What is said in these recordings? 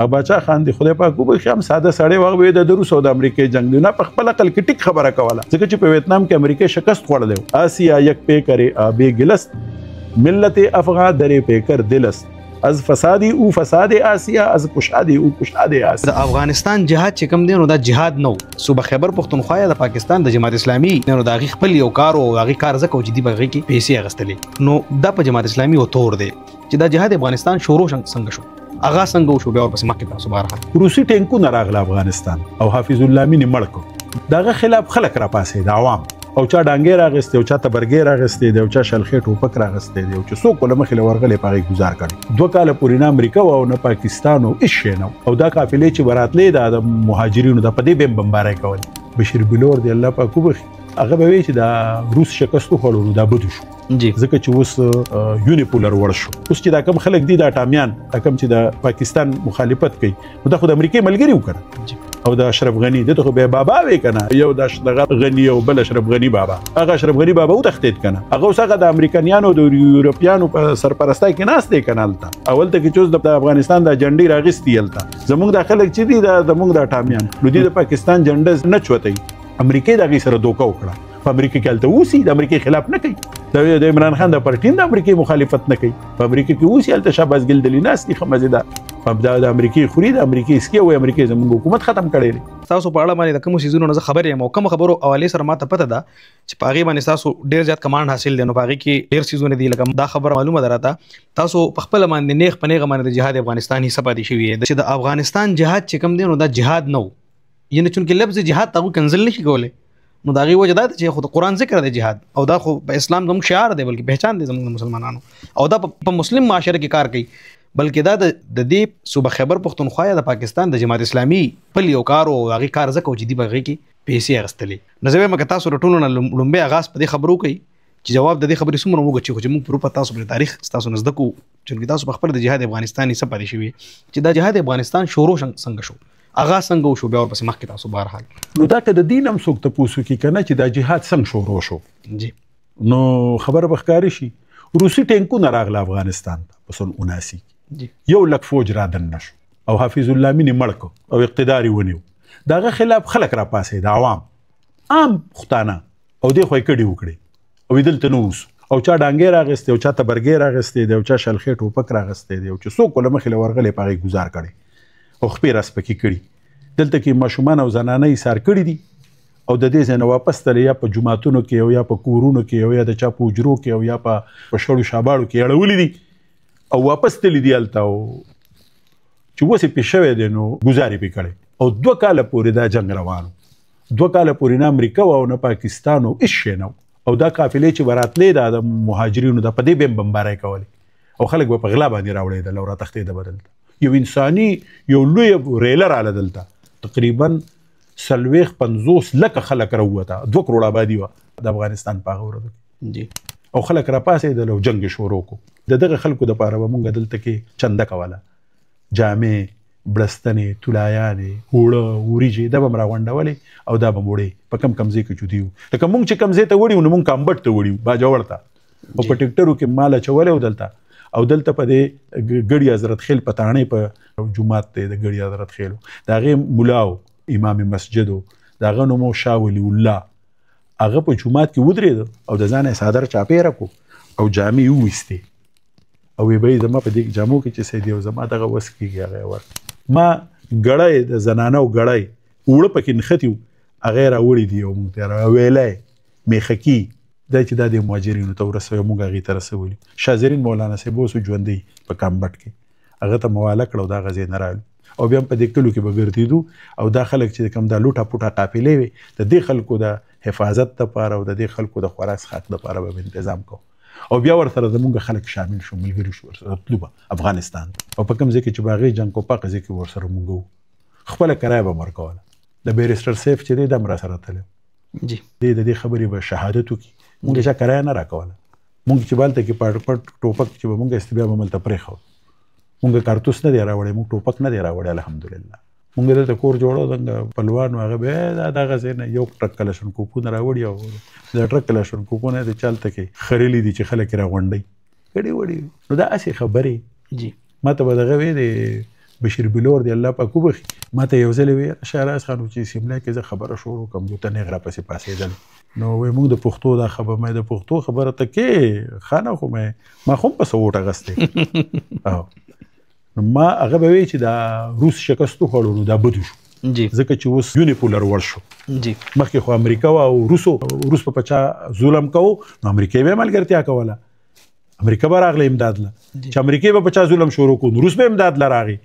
باچا خان دی خدای پاک وبخښي هم ساده سړی وغه وي د روس او د امریکای جنگ دی نه په خپل عقل کې ټیک خبره کوله ځکه چې په ویتنام کې امریکای شکست خوړلی آسیا یک پی کرے آبے گلست ملت افغان درې پیکر دلست از فسادی او فساد آسیا از کشادی او کشاد آسیا. د افغانستان جهاد چې کوم دی نو دا جهاد نو صوبه خیبر پختونخوا د پاکستان د جماعت اسلامي نو دا غي خپل یو کار او غي کار زکه چې دی بغي کې پیسې اغستلې نو دا په جماعت اسلامي او تور دی چې دا جهاد افغانستان شروع څنګه شو اغا څنګه شو بیا ورپسې مخکې تاسو بهر روسي ټینکو نه راغله افغانستان او حافظ الله مين مړ دغه خلاف خلک را پاسې د عوام او چا ډانګې راغستې او چا تبرګې راغستې دی او چا شلخې ټوپک راغستې دی او چې څوک له مخې ورغلې پغې گزار کړي 2 کاله پورې نه امریکا او نه پاکستان او هیڅ شی نه او دا قافلې چې وراتلې د مهاجرینو د پدې بم بمبارۍ کول بشیر بلور دی الله پاک وبخښي هغه به وی چې دا روس شکست خوړلو دا بده شو جی ځکه چې اوس یونیپولر ور شو اوس چې دا کم خلک دي دا ټامیان کم چې د پاکستان مخالفت کوي نو دا خو د امریکای ملګری وکړه او د اشرف غنی دته خو به بابا وی کنه یو د غنی او بل اشرف غنی بابا هغه اشرف غنی بابا او تختید کنه هغه اوس هغه د امریکایانو د یورپیانو په سرپرستای کې ناس دی کنه الته اول ته چې د افغانستان د جنډي راغستی الته زموږ د خلک چې دي د زموږ د ټامیان نو د پاکستان جنډه نه چوتای امریکای دغه سره دوکه وکړه په امریکا کې الته اوسي د امریکای خلاف نه کوي د عمران خان د پارټین د امریکای مخالفت نه کوي په امریکا کې اوسي الته شاباس ګل دلیناس دي خمزیدار په د امریکای خوري د امریکای اسکی او امریکای زموږ حکومت ختم کړي تاسو په اړه باندې د کوم سيزونو نه خبر یم او کوم خبرو حواله سره ماته پته ده چې پاغي باندې تاسو ډیر زیات کمانډ حاصل دي نو پاغي کې ډیر سيزونه دي لکه دا خبر معلومه دراته تاسو په خپل باندې نیغ پنيغه باندې د جهاد افغانستان حصہ پاتې شوی دی چې د افغانستان جهاد چې کوم دی نو دا جهاد نو یعنی چونکه لفظ جهاد تاسو کنزل نشي کولای نو دا غي وجه دا چې خود قرآن ذکر دی جهاد او دا خو په اسلام زموږ شعار دی بلکې پہچان دی زموږ مسلمانانو او دا په مسلم معاشره کې کار کوي بلکې دا د دې صوبه خیبر پختونخوا د پاکستان د جماعت اسلامي په یو کار او هغه کار زکه چې دی بغي کې پیسې اغستلې نو زه مګ تاسو رټونو نه لومبه آغاز په دې خبرو کوي چې جواب د دې خبرې سمره موږ چې موږ پرو پتا تاسو په تاریخ تاسو نزدکو چې تاسو په خپل د جهاد افغانستاني سپارښت شوی چې دا جهاد افغانستان شروع څنګه شو اغا څنګه شو بیا ورپسې مخکې تاسو بهرحال نو دا که د دین هم څوک تاسو کې کنه چې دا جهاد څنګه شروع شو جی نو خبره بخکاری شي روسي ټینکو نه راغله افغانستان ته په سن 79 جی یو لک فوج را دن نشو او حافظ الله مين مړ او اقتدار ونیو داغه خلاف خلک را پاسې د عوام عام پښتانه او دی خو کډي وکړي او دلته نو او چا ډانګې راغستې او چا تبرګې راغستې او چا شلخې ټوپک راغستې او چې څوک له مخې ورغلې پغې گزار کړي او خپې راسپکې کړي دلته کې ماشومان او زنانه یې سار کړي دي او د دې ځای نه واپس تللی یا په جوماتونو کې او یا په کورونو کې او یا د چا په حجرو کې او یا په شړو شاباړو کې اړولي دي او واپس تللی دي هلته او چې اوس یې پې شوی دی نو ګزار یې پې کړی او 2 کاله پورې دا جنګ روان 2 کاله پورې نه امریکا او نه پاکستان او هېڅ شی نه او دا قافلې چې وراتلې د مهاجرینو د په دې بم بمبارۍ کولې او خلک به په غلا باندې راوړېدل او راتښتېده به دلته یو انساني یو لوی ریلر راله دلته تقریبا 50 لکه خلک راووته 2 کروڑ آبادي وه د افغانستان په هغه ورځو جی او خلک راپاسېدل او جنګ یې شروع کړو د دغه خلکو دپاره به مونږ دلته کې چنده کوله جامې بړستنې طلایانې اوړه وریجې دا به م راغونډولې او دا به م وړې په کم ځای کې چې دی وو لکه مونږ چې کم ځای ته وړي نو مونږ کامبټ ته وړي باجوړ ته او په ټکټرو کې مال اچولی و دلته او دلته په دې ګړي حضرت خیل په تاڼې په جومات دی د ګړي حضرت خیلو د هغې ملاو امام مسجد و د هغه نوم و شاه ولی الله هغه په جومات کې ودرېده او د ځانه یې څادر چاپېره کړو او جامې یې وویستې او ویې به یې زما په دې جامو کې چې سیدي او زما دغه وس کېږي هغه یې ورکړ ما ګړی د زنانه و ګړی اوړه پکې نښتي وو هغه یې راوړي دي او موږ ته یې ویلی میخکي دا چې دا د مهاجرینو ته ورسوي موږ هغې ته رسولي شازرین مولانا صاحب اوس ژوندی په کامبټ کې هغه ته مواله کړه او دا هغه ځای نه رالو او بیا هم په دې کلو کې به ګرځېدو او دا خلک چې کوم دا لوټه پوټه قافلې وي د دې خلکو د حفاظت دپاره او د دې خلکو د خوراک څښاک دپاره به تنظام کوو او بیا ورسره زمونږ خلک شامل شو ملګري شو ورسره تلو به افغانستان او په کوم ځای کې چې به هغې جنګ کوپا ځای کې ورسره مونږ وو خپله کرایه به م ورکوله د بیرسټر سیف چې دی دا م راسره تللی جی د دې خبرې به شهادت وکړي مونږ چا کرایه نه راکوله مونږ چې بالته کې پټ ټوپک چې به مونږ است بیا به ملته پرېښود مونږ کارتوس نه دی راوړی مونږ ټوپک نه دی راوړی الحمدلله مونږ دلته کور جوړو څنګه پلوانو هغه به دغه ځای نه یو ټرک کلشنکوپونه راوړي او د ټرک کلشنکوپونه د چالته کې خریلي دي چې خلک یې راغونډوي ګډې وډې نو دا هسې خبرې جی ما ته به دغه وی د بشیر بلور دی الله پاک وبخي ما ته یو ځل وی شهراز خان چې سیمله کې زه خبره شروع کوم یو ته نه غره پسې پاسېدل نو وای موږ د پښتو دا خبره مې د پښتو خبره ته کې خانه خو ما خو په سوټه غسته او ما هغه به وی چې دا روس شکستو خړو نو دا بدو شو جی ځکه چې اوس یونیپولر ور شو جی مخکې خو امریکا او روس په پچا ظلم کوو نو امریکا به ملګرتیا کوله امریکا به راغله امداد له چې امریکا به پچا ظلم شروع کو نو روس به امداد له راغی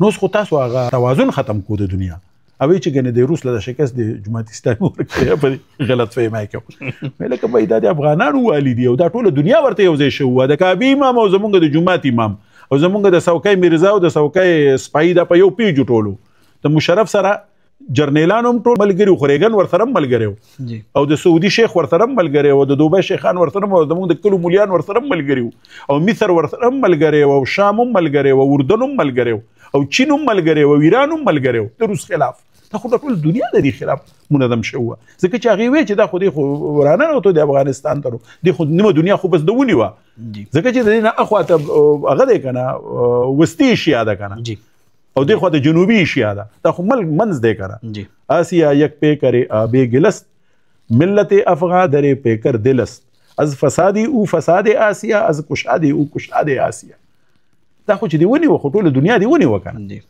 نو خو تاسو هغه توازن ختم کو د دنیا او چې ګنې د روس له شکست د جماعت اسلامي ورکړه په غلط فهمه کې ملک به د افغانانو والدي او دا ټول دنیا ورته یو ځای شو د کعبه امام او زمونږ د جماعت امام او زمونږ د سوکای میرزا او د سوکای سپای د په یو پیجو ټولو د مشرف سره جرنیلانو ټول ملګری خوريګن ورسره ملګری او د سعودي شیخ ورسره ملګری او د دوبه شیخان ورسره او زمونږ د کلو مولیان ورسره ملګری او مصر ورسره ملګری او شام ملګری او اردن ملګری او چین ملګری او ایران ملګری د روس خلاف دا خو ټول دنیا د دې خلاف منظم شو ځکه چې هغه وی چې دا خو د ورانه او د افغانستان تر د خو نیمه دنیا خو بس دونی و ځکه چې د نه اخواته هغه دی کنه وسطی ایشیا ده کنه او د خواته جنوبی ایشیا ده دا خو منځ دی کنه آسیا یک پی کرے آبے گلست ملت افغان درے پی کر دلست از فسادی او فساد آسیا از کشادی او کشاد آسیا دا خو چې دی ونی و خو ټول دنیا دی ونی و کنه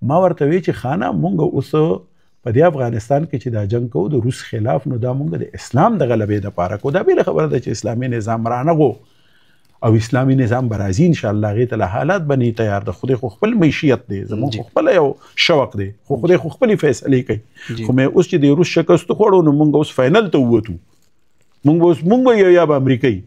ما ورته وی چې خانه مونږ اوس په دې افغانستان کې چې دا جنگ کوو د روس خلاف نو دا مونږ د اسلام د غلبې لپاره کو دا به خبره ده چې اسلامي نظام رانغو او اسلامي نظام برازي ان شاء الله غي ته حالات بني تیار ده خو خپل معیشت دی زموږ خپل یو شوق دی خو خپل فیصله کوي خو مې اوس چې د روس شکست خوړو نو مونږ اوس فائنل ته ووتو مونږ یا به امریکای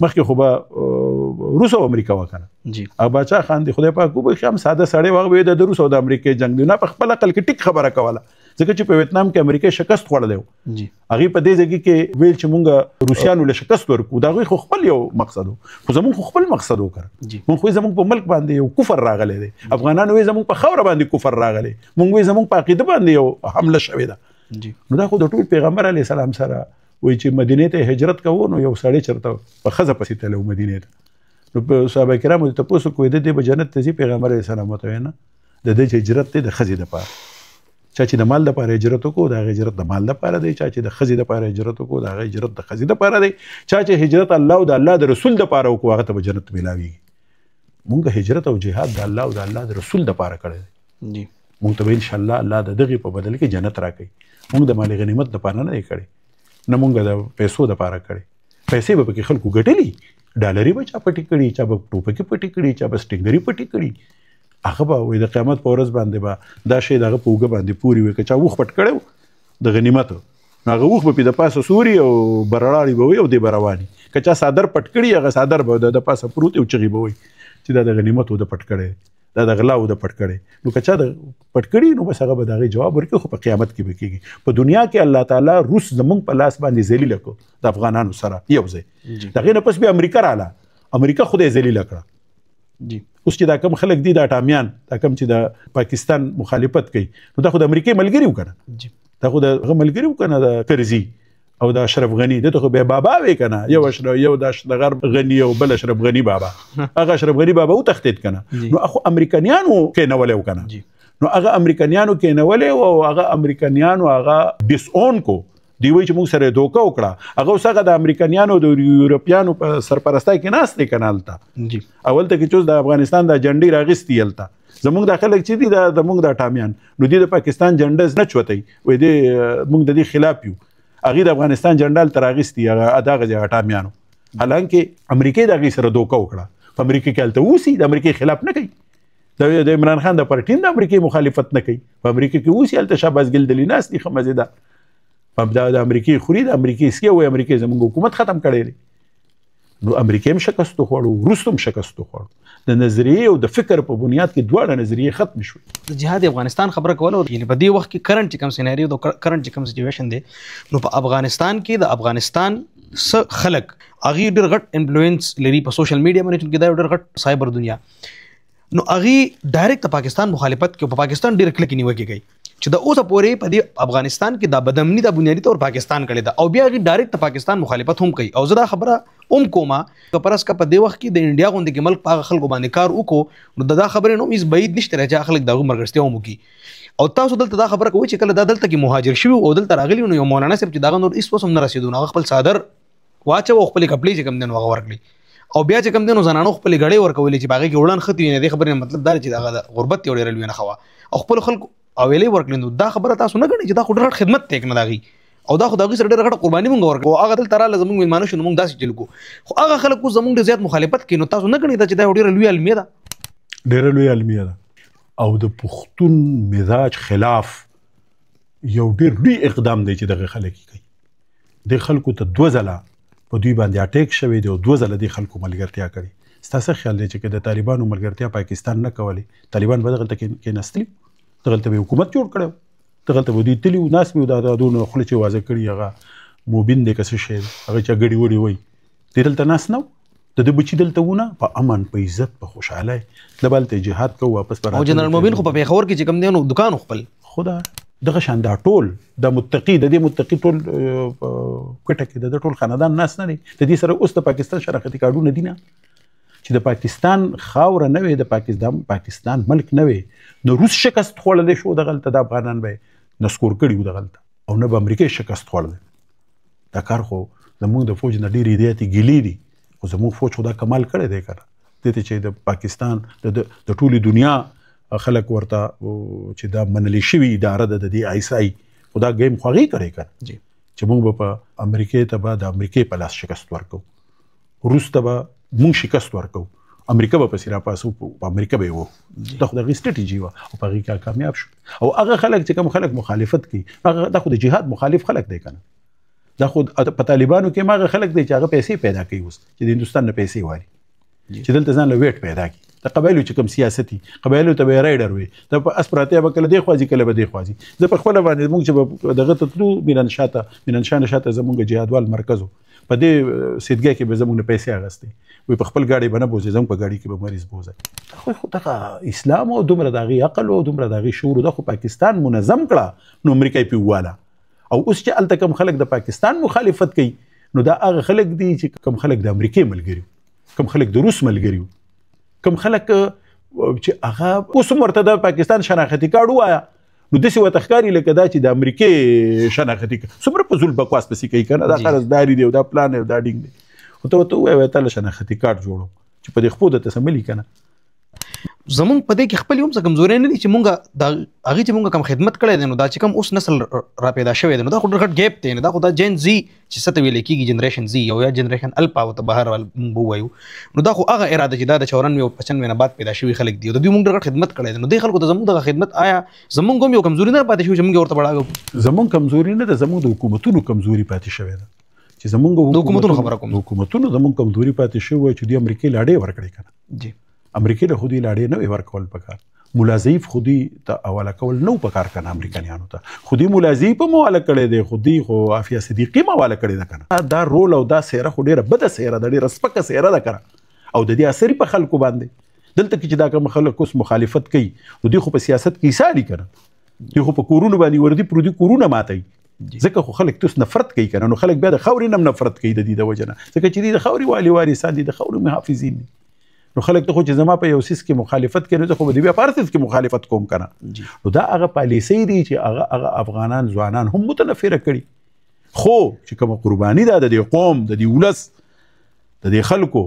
مخکې خو به روس او امریکا وکنه جی او باچا خان دی خدای پاک وبخي هم ساده سړی وغوي د روس او د امریکای جنگ دی نه په خپل عقل کې ټیک خبره کوله ځکه چې په ویتنام کې امریکا شکست خوړل جی هغه په دې ځای کې ویل چې مونږ روسيانو له شکست ورکو دا خو خپل یو مقصد خو زمونږ خپل مقصد وکړ مونږ خو زمونږ په ملک باندې یو کفر راغلی دی افغانانو زمونږ په خوره باندې کفر راغلی مونږ زمونږ په عقیده باندې یو حمله شوې ده جی نو دا خو د ټول پیغمبر علی السلام سره وای چې مدینه ته هجرت کوو نو یو سړی چرته په خزه پسې تلو مدینه ته نو په صحابه کرامو ته پوسو کوی د دې په جنت ته پیغمبر علیه السلام ته نه د دې هجرت ته د خزې د پاره چا چې د مال د پاره هجرت وکړو دا هجرت د مال د پاره دی چا چې د خزې د پاره هجرت وکړو دا هجرت د خزې د پاره دی چا چې هجرت الله او د الله د رسول د پاره وکړو هغه ته جنت ملاويږي مونږ هجرت او جهاد د الله او د الله د رسول د پاره کړی دی مونږ ته ان شاء الله الله د دغه په بدل کې جنت راکړي مونږ د مال غنیمت د پاره نه کړی نه مونږ د پیسو د پاره کړي پیسې به پکې خلکو ګټلي ډالري به چا پټي کړي چا به ټوپکې پټي کړي چا به سټینګري پټي کړي هغه به وای د قیامت په ورځ باندې به دا شی دغه په وګه باندې پوری وي که چا وخ پټ کړو د غنیمت هغه وخ به د پاسه سوري او برړاړي به وي او د برواني که چا صادر پټ کړي هغه صادر به د پاسه پروت او چغي به وي چې دا د غنیمت او د پټ کړي دا د غلا او د پټ کړي نو که چا د پټ کړي نو بس هغه به دغه جواب ورکړي خو په قیامت کې به کېږي په دنیا کې الله تعالی روس زمونږ په لاس باندې ذلیل کړو د افغانانو سره یو ځای دغه نه پس به امریکا رااله امریکا خدای ذلیل کړه جی اوس چې دا کم خلک دي د اټامیان دا کم چې د پاکستان مخالفت کوي نو دا خو د امریکای ملګری وکنه جی دا خو د ملګری وکنه د کرزي او د اشرف غنی دته خو به بابا وې کنه یو د غرب غنی او بل اشرف غنی بابا هغه اشرف غنی بابا او تختید کنه نو اخو امریکایانو کې نه ولې وکنه نو هغه امریکایانو کې نه ولې او هغه امریکایانو هغه ډیس اون کو دی وای چې موږ سره دوکه وکړه هغه اوسه د امریکایانو د یورپیانو په سرپرستای کې ناس نه کنالتا جی اول ته چې د افغانستان د جنډي راغستی یلتا زموږ د خلک چې دي د موږ د ټامیان نو د پاکستان جنډز نه چوتای وای دی موږ د دې خلاف یو هغه د افغانستان جنرال تراغستی هغه اداغه ځای ټامیانو حالانکه امریکای دغه سره دوکه وکړه په امریکا کې الته اوسي د امریکای خلاف نه کوي د عمران خان د پارټین د امریکای مخالفت نه کوي په امریکا کې اوسي الته شاباز ګل د لیناس دي خمزه ده په د امریکای خوري د امریکای سکه او امریکای زموږ حکومت ختم کړي نو امریکای هم شکست خوړو روس هم شکست خوړو د نظریه او د فکر په بنیاد کې دواړه نظریه ختم شو د جهاد افغانستان خبره کوله یعنی په دې وخت کې کرنٹ کوم سيناریو د کرنٹ کوم سچويشن دی نو په افغانستان کې د افغانستان خلک اغي ډېر غټ انفلوئنس لري په سوشل میډیا باندې چې دا ډېر غټ سایبر دنیا نو اغي ډایرکټ پاکستان مخالفت کې په پاکستان ډېر کلک نیوکه کوي چې د اوسه پورې په دې افغانستان کې د بدامني د بنیادی طور پاکستان کړی دا او بیا غي ډایرکټ پاکستان مخالفت هم کوي او زه دا خبره کومه کپرس کا په دې وخت کې د انډیا غوندې کې ملک په خلکو باندې کار وکړو نو دا خبره نو هیڅ بعید نشته چې خلک دغه مرګستیا هم کوي او تاسو دلته دا خبره کوي چې کله دا دلته کې مهاجر شوی او دلته راغلی نو یو مولانا صاحب چې دا نور هیڅ وسم نه رسیدو نو خپل صادر واچو خپل کپړې چې کم دین وغه ورکړي او بیا چې کم دینو زنانو خپل غړې ورکولې چې باغې کې وړاندې ختی نه دی خبره مطلب دا چې دا غربت یو ډېر لوي نه خوا او خپل خلکو او ویلې ورکلندو دا خبره تاسو نه غنئ چې دا خو ډېر خدمت ته کنه داغي او دا خو داغي سره ډېر غټه قرباني مونږ ورکو هغه دل تر لازم مونږ مانو شنو مونږ داسې چلو خو هغه خلکو زمونږ ډېر زیات مخالفت کوي نو تاسو نه غنئ چې دا ډېر لوی علمي ده ډېر لوی علمي ده او د پښتون مزاج خلاف یو ډېر لوی اقدام دی چې دغه خلک کوي د خلکو ته دوه ځله په دوی باندې اٹیک شوی دی او دوه ځله د خلکو ملګرتیا کړي ستاسو خیال دی چې د طالبانو ملګرتیا پاکستان نه کولی طالبان به دغلته کې نستلی دغلته به حکومت جوړ کړو دغلته به دوی تلي ناس به د دونو خله چې واځه کړي هغه موبین دی کس شي هغه چې ګډي وړي وای دلته ناس نو د بچی دلته ونه په امن په عزت په خوشاله د بلته جهاد کو واپس پر او جنرال موبین خو په پیښور کې چې کم دی نو دکان خپل خدا دغه شان دا ټول د متقی د دې متقی ټول کټه کې د ټول خاندان ناس نه دي د دې سره اوس د پاکستان شراکتي کارډونه دي نه چې د پاکستان خاور نه وي د پاکستان ملک نه وي نو روس شکست خوړل شو د غلطه د افغانان به نسکور کړیو د غلطه او نه به امریکا شکست خوړل دا کار خو زموږ د فوج نه ډیری دیاتي ګلی دي خو زموږ فوج خو دا کمال کړی دی کړه دته چې د پاکستان د ټولي دنیا خلک ورته چې دا منلي شوی اداره د دې آیسای خدا گیم خوغي کړی کړه چې موږ په امریکا ته به د امریکا په لاس شکست ورکو روس ته به مونږ شکست ورکو امریکا به پسې را پاسو په امریکا به وو دا خو د استراتیژي و او په هغه کې کامیاب شو او هغه خلک چې کوم خلک مخالفت کوي هغه د خو د جهاد مخالف خلک دی کنه دا خو په طالبانو کې ماغه خلک دی چې هغه پیسې پیدا کوي اوس چې د هندستان نه پیسې واري چې دلته ځان له ویټ پیدا کوي د قبایلو چې کوم سیاستي قبایلو ته به رایډر وي د اسپراتیا به کله دی خوازي کله به دی خوازي زه په خپل باندې موږ چې دغه تطلو مینن شاته زموږ جهادوال مرکزو په دې سیدګه کې به زموږ پیسې اغستې وي په خپل گاډي باندې بوزي زموږ په گاډي کې به مریض بوزي خو دغه اسلام او دومره دغه عقل او دومره دغه شعور د پاکستان منظم کړه نو امریکا په واله او اوس چې الته کوم خلک د پاکستان مخالفت کوي نو دا هغه خلک دي چې کوم خلک د امریکا ملګری کوم خلک د روس ملګری کوم خلک چې هغه اوس مرته د پاکستان شناختی کارت وایا نو دسی و تخکاری لکه دا چې د امریکای شناختی څومره په زول بکواس پسې کوي کنه دا قرضداري دی او دا پلان دی دا ډینګ دی او ته وایې ته شناختی کارت جوړو چې په دې خپل د تسملی کنه زمون په دې کې خپل یوم څه کمزوري نه دي چې مونږه دا هغه چې مونږه کم خدمت کړی دی نو دا چې کم اوس نسل را پیدا شوی دی نو دا خو ډېر ګیپ دی نه دا خو دا جن زی چې ست ویل کېږي جنریشن زی او یا جنریشن الفا او ته بهر بو وایو نو دا خو هغه اراده چې دا د 94 او 95 نه بعد پیدا شوی خلک دی د دې مونږ ډېر خدمت کړی دی نو د خلکو ته زموږ د خدمت آیا زمونږ هم یو کمزوري نه پاتې شو چې مونږ ورته بڑاګو زمونږ کمزوري نه ده زمونږ د حکومتونو کمزوري پاتې شوی ده چې زمونږ د حکومتونو خبره کوم حکومتونو زمونږ کمزوري پاتې شوی چې د امریکای لاړې ورکړي کنه جی امریکای له خودي لاړې نه ورکول پکار ملازیف خودي ته حواله کول نو پکار کنه امریکایانو ته خودي ملازیف په حواله کړي دي خودي خو عافیه صدیقی حواله کړي ده کنه دا رول او دا سیره خو ډیره بده سیره ده ډیره سپکه سیره ده کنه او د دې اثر په خلکو باندې دلته کې چې دا کوم خلک اوس مخالفت کوي نو دوی خو په سیاست کې ساري کړه دوی خو په کورونو باندې وردی پرودي کورونه ماتي ځکه خو خلک توس نفرت کوي کنه نو خلک بیا د خوري نم نفرت کوي د دې د وجنه ځکه چې د خوري والی وارثان دي د خوري محافظین دي نو خلک ته خو چې زما په یو سیس کې مخالفت کوي نو خو به بیا پارسیس کې مخالفت کوم کنه نو دا هغه پالیسي دي چې هغه افغانان ځوانان هم متنفره کړي خو چې کوم قرباني ده د قوم د ولس د خلکو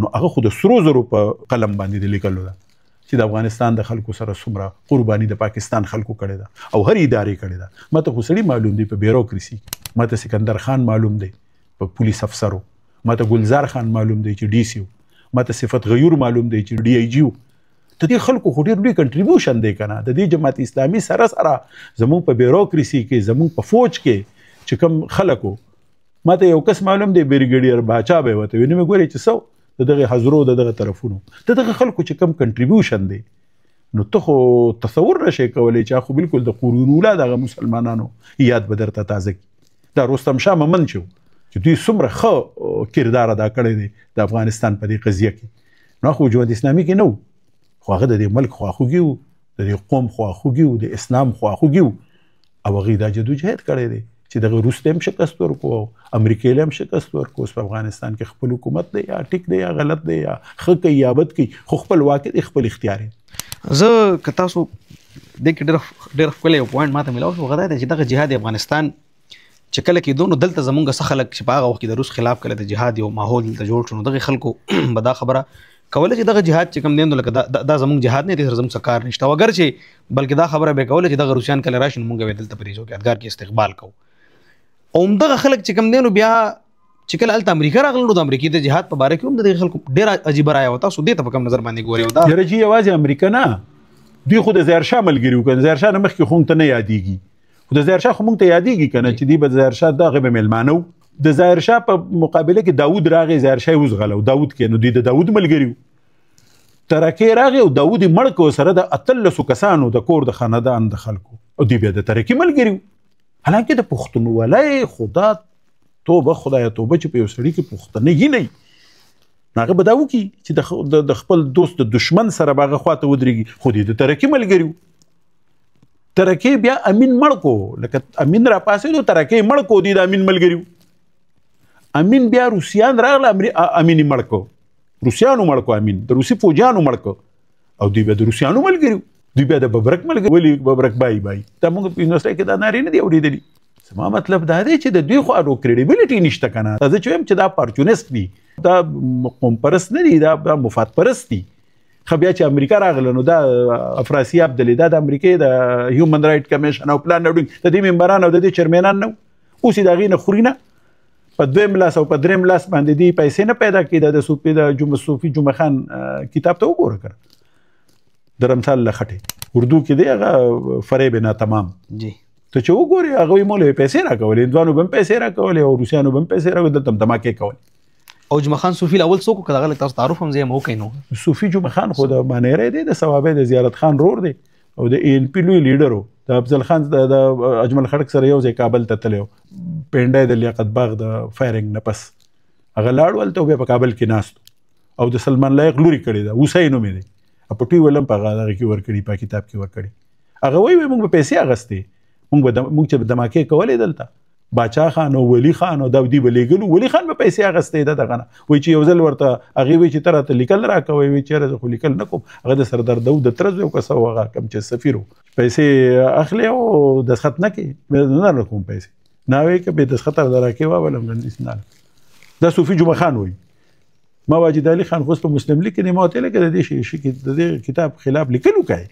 نو هغه خو د سرو زرو په قلم باندې لیکلو ده چې د افغانستان د خلکو سره څومره قرباني د پاکستان خلکو کړي ده او هر ادارې کړي ده ماته خو سړي معلوم دي په بیوروکراسي ماته سکندر خان معلوم دی په پولیس افسرو ماته ګلزار خان معلوم دی چې ډي سی ماته صفت غیور معلوم دی چې ډي آی جی ته دې خلکو خو ډېر لوی کنټریبیوشن دی کنه د دې جماعت اسلامي سره زموږ په بیوروکراسي کې زموږ په فوج کې چې کوم خلکو ماته یو کس معلوم دی بریګیډیر باچا به وته وینم ګوري چې سو دغه حضرو دغه طرفونو دغه خلکو چې کوم کنټریبیوشن دی نو ته خو تصور نشي کولای چې خو بالکل د قرون اوله دغه مسلمانانو یاد بدرته تازه دا رستم شاه ممن شو چې دوی څومره ښه کردار ادا کړی دی د افغانستان په دې قضیه کې نو خو جماعت اسلامي کې نو خو هغه د دې ملک خواخوږي د قوم خواخوږي او د اسلام خواخوږي او هغوی دا جدوجهد کړی دی چې دغه روس ته هم شکست ورکړو او امریکې له هم شکست ورکړو. اوس په افغانستان کې خپل حکومت دی یا ټیک دی یا غلط دی یا ښه کوي یا بد کوي، خو خپل واک دی، خپل اختیار دی. زه که تاسو دې کې ډېر ښکلی یو پوینټ ماته میلاو شو، هغه دا دی چې دغه جهاد افغانستان چې کله کېدو نو دلته زمونږ څه خلک چې په هغه وخت کې د روس خلاف کله د جهاد یو ماحول دلته جوړ شو، نو دغې خلکو به دا خبره کوله چې دغه جهاد چې کوم دی نو لکه دا زمونږ جهاد نه دی، سره زموږ څه کار نشته، او اگر چې بلکې دا خبره به یې کوله چې دغه روسیان کله راشي نو موږ به دلته په دې چوکیدګار کې استقبال کوو. او همدغه خلک چې کوم دی نو بیا چې کله هلته امریکا راغله نو د امریکې د جهاد په باره کې هم د دغې خلکو ډېره عجیبه رایه وه. تاسو دې ته په کوم نظر باندې ګورئ؟ دا یاره چې یوازې امریکا نه، دوی خو د ظاهرشاه ملګري وو، که د ظاهرشاه نه مخکې خو موږ ته نه یادېږي، خو د ظاهرشاه خو موږ ته یادېږي که نه چې دوی به د ظاهرشاه دغه به میلمانه وو. د ظاهرشاه په مقابله کې داود راغی، ظاهرشاه یې وزغله، داود کې نو دوی د داود ملګري وو. ترکیې راغی او داود یې مړ کړ سره د 18 کسانو د کور د خاندان د خلکو، او دوی بیا د ترکیې ملګري وو. حالانکه د پښتونولۍ خدا توبه خدایه توبه چې په یو سړي کې پښتنګي نه وي، نو هغه به دا وکړي چې د خپل دوست د دشمن سره به هغه خواته ودرېږي، خو دوی د ترکیې ملګري وو. ترکیې بیا امین مړ کړو، لکه امین را پاسېدو ترکیې مړ کړو، دوی د امین ملګري وو. امین بیا روسیان راغله، امین یې مړ کړو، روسیانو مړ کړو، امین د روسي فوجیانو مړ کړو، او دوی بیا د روسیانو ملګري وو. دوی بیا د ببرک ملګري، ولې ببرک بای دا موږ په یونیورسټۍ کې دا نارې نه دي اورېدلي. زما مطلب دا دی چې د دوی خو اډو کریډیبیلیټي نشته که نه. زه چې وایم چې دا اپارچونیست دي، دا قوم پرست نه دي، دا مفاد پرست دي. خو بیا چې امریکا راغله نو دا افراسي عبدالي دا د امریکې د هیومن رایټ کمیشن او پلان نډوینګ د دې ممبران او د دې چیرمنان نه، اوس یې د هغې نه خوري نه. په دویم لاس او په دریم لاس باندې دې پیسې نه پیدا کړي. د صوفي جمعه خان کتاب ته وګوره کړه، د رمثال له خټې اردو کې دی هغه فریب ناتمام جی، ته چې وګورې هغوی موږ پیسې راکولې، هندوانو به هم پیسې راکولې او روسیانو به هم پیسې راکولې، دلته هم دماکې کولې. او جمعه خان صوفي الاول څوک و که دغه لږ تاسو تعارف هم زه یې وکړئ نو؟ صوفي جمعه خان خو د مانیری دی، د صوابۍ د زیارت خان رور دی او د ANP لوی لیډر و. د افضل خان د اجمل خړک سره یو ځای کابل ته تللی و، پینډی د لیاقت باغ د فایرنګ نه پس هغه لاړ ولته، بیا په کابل کې ناست او د سلمان لایق لوري کړې ده، اوسۍ نوم یې دی، په ټوی ولم په هغه کې ورکړي، په کتاب کې ورکړي. هغه وایي موږ به پیسې اخیستې، موږ چې دماکې کولې دلته، باچا خان او ولی خان او داودي به لیږلو، ولی خان به پیسې اخیستې ده دغه نه. وایي چې یو ځل ورته هغې وایي چې ته راته لیکل راکوئ، وایي چېرې زه خو لیکل نه کوم. هغه د سردار داود د تره زوی کس و، هغه کوم چې سفیر و، پیسې اخلي او دسخط نه کوي، نه راکوم پیسې، نه وایي که بې دسخطه در راکوې واولم. دا صوفي جمعه خان وایي. ما واجد علي خان خو اوس په مسلم لیګ کې دی، ما ورته ویلې که د دې شي د دې کتاب خلاف لیکلو کوي،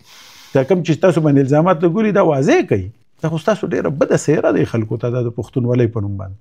دا کوم چې تاسو باندې الزامات لګولي دا واضح کوي. دا خو ستاسو ډېره بده څېره دی خلکو ته د پښتونولۍ په نوم باندې.